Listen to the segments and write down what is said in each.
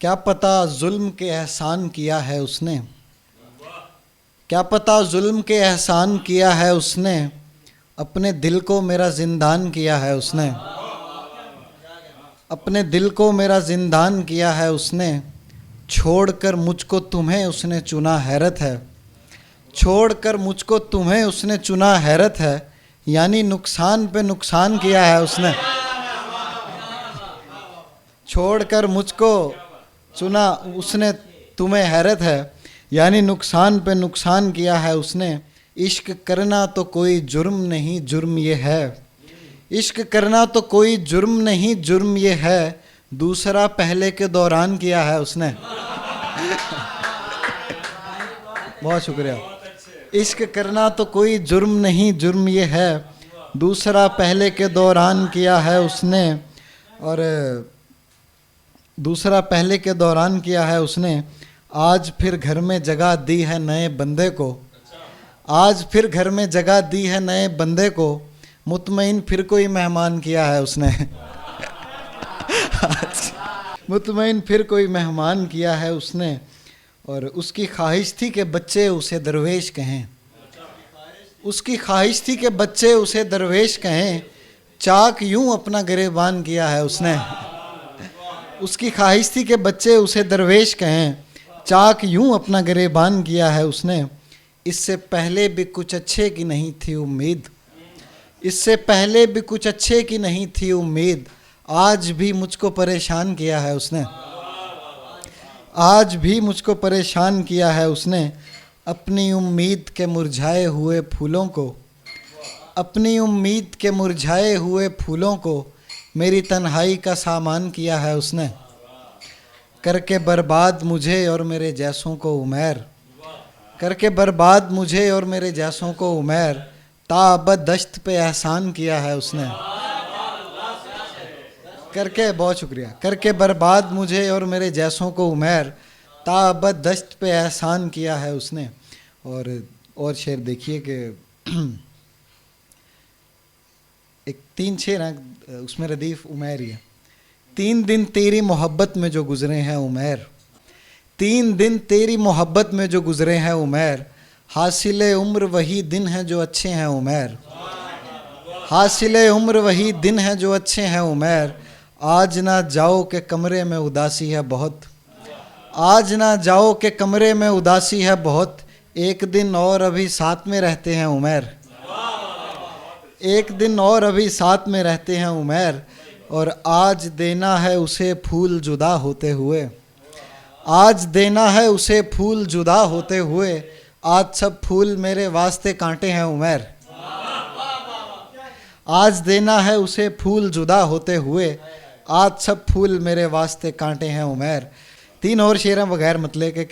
क्या पता जुल्म के एहसान किया है उसने, क्या पता जुल्म के एहसान किया है उसने, अपने दिल को मेरा जिंदान किया है उसने, अपने दिल को मेरा जिंदान किया है उसने, छोड़कर मुझको तुम्हें उसने चुना हैरत है, छोड़कर मुझको तुम्हें उसने चुना हैरत है, यानी नुकसान पे नुकसान किया है उसने, छोड़कर मुझको चुना उसने तुम्हें हैरत है, यानी नुकसान पे नुकसान किया है उसने। इश्क करना तो कोई जुर्म नहीं, जुर्म ये है, इश्क करना तो कोई जुर्म नहीं, जुर्म ये है, दूसरा पहले के दौरान किया है उसने। बहुत शुक्रिया। इश्क करना तो कोई जुर्म नहीं, जुर्म ये है, दूसरा पहले के दौरान किया है उसने, और दूसरा पहले के दौरान किया है उसने। आज फिर घर में जगह दी है नए बंदे को, आज फिर घर में जगह दी है नए बंदे को, मुतमईन फिर कोई मेहमान किया है उसने। मुतमईन फिर कोई मेहमान किया है उसने, और उसकी ख्वाहिश थी कि बच्चे उसे दरवेश कहें, उसकी ख्वाहिश थी कि बच्चे उसे दरवेश कहें, चाक यूं अपना गिरेबान किया है उसने। उसकी ख्वाहिश थी कि बच्चे उसे दरवेश कहें, चाक यूं अपना गिरेबान किया है उसने। इससे पहले भी कुछ अच्छे की नहीं थी उम्मीद, इससे पहले भी कुछ अच्छे की नहीं थी उम्मीद, आज भी मुझको परेशान किया है उसने, आज भी मुझको परेशान किया है उसने। अपनी उम्मीद के मुरझाए हुए फूलों को, अपनी उम्मीद के मुरझाए हुए फूलों को, मेरी तन्हाई का सामान किया है उसने, करके बर्बाद मुझे और मेरे जैसों को उमैर, करके बर्बाद मुझे और मेरे जैसों को उमैर, ताअबद दश्त पे एहसान किया है उसने, करके, बहुत शुक्रिया, करके बर्बाद मुझे और मेरे जैसों को उमैर, ताअबद दश्त पे एहसान किया है उसने। और शेर देखिए कि एक 3 शेर हैं, उसमें रदीफ उमैर ही है। 3 दिन तेरी मोहब्बत में जो गुजरे हैं उमैर, 3 दिन तेरी मोहब्बत में जो गुजरे हैं उमैर, हासिले उम्र वही दिन हैं जो अच्छे हैं उमैर, हासिले उम्र वही दिन हैं जो अच्छे हैं उमैर। आज ना जाओ के कमरे में उदासी है बहुत, आज ना जाओ के कमरे में उदासी है बहुत, एक दिन और अभी साथ में रहते हैं उमैर, एक दिन और अभी साथ में रहते हैं उमैर। और आज देना है उसे फूल जुदा होते हुए, आज देना है उसे फूल जुदा होते हुए, आज सब फूल मेरे वास्ते कांटे हैं उमैर, आज देना है उसे फूल जुदा होते हुए, आज सब फूल मेरे वास्ते कांटे हैं उमैर। 3 और शेर हैं बगैर मतले के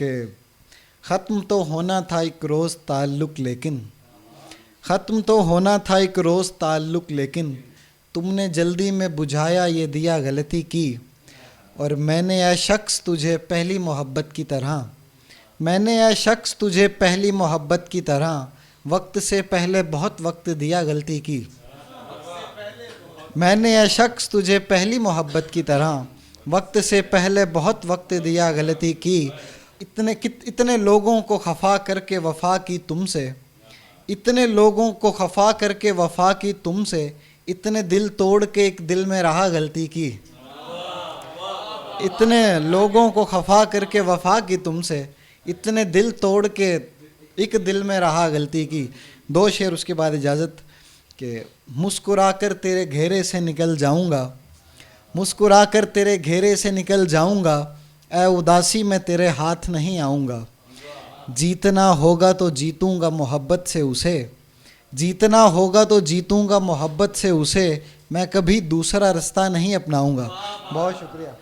ख़त्म तो होना था एक रोज़ ताल्लुक़ लेकिन, ख़त्म तो होना था एक रोज़ ताल्लुक़ लेकिन, तुमने जल्दी में बुझाया ये दिया गलती की, और मैंने ऐ शख्स तुझे पहली मोहब्बत की तरह, मैंने ऐ शख्स तुझे पहली मोहब्बत की तरह, वक्त से पहले बहुत वक्त दिया गलती की, मैंने ऐ शख्स तुझे पहली मोहब्बत की तरह, वक्त से पहले बहुत वक्त दिया गलती की। इतने लोगों को खफा करके वफा की तुमसे, इतने लोगों को खफा करके वफा की तुमसे, इतने दिल तोड़ के एक दिल में रहा गलती की, इतने लोगों को खफा करके वफा की तुमसे, इतने दिल तोड़ के एक दिल में रहा गलती की। 2 शेर उसके बाद इजाज़त कि मुस्कुराकर तेरे घेरे से निकल जाऊंगा, मुस्कुराकर तेरे घेरे से निकल जाऊंगा, ऐ उदासी में तेरे हाथ नहीं आऊँगा, जीतना होगा तो जीतूंगा मोहब्बत से उसे, जीतना होगा तो जीतूंगा मोहब्बत से उसे, मैं कभी दूसरा रास्ता नहीं अपनाऊंगा। बहुत शुक्रिया।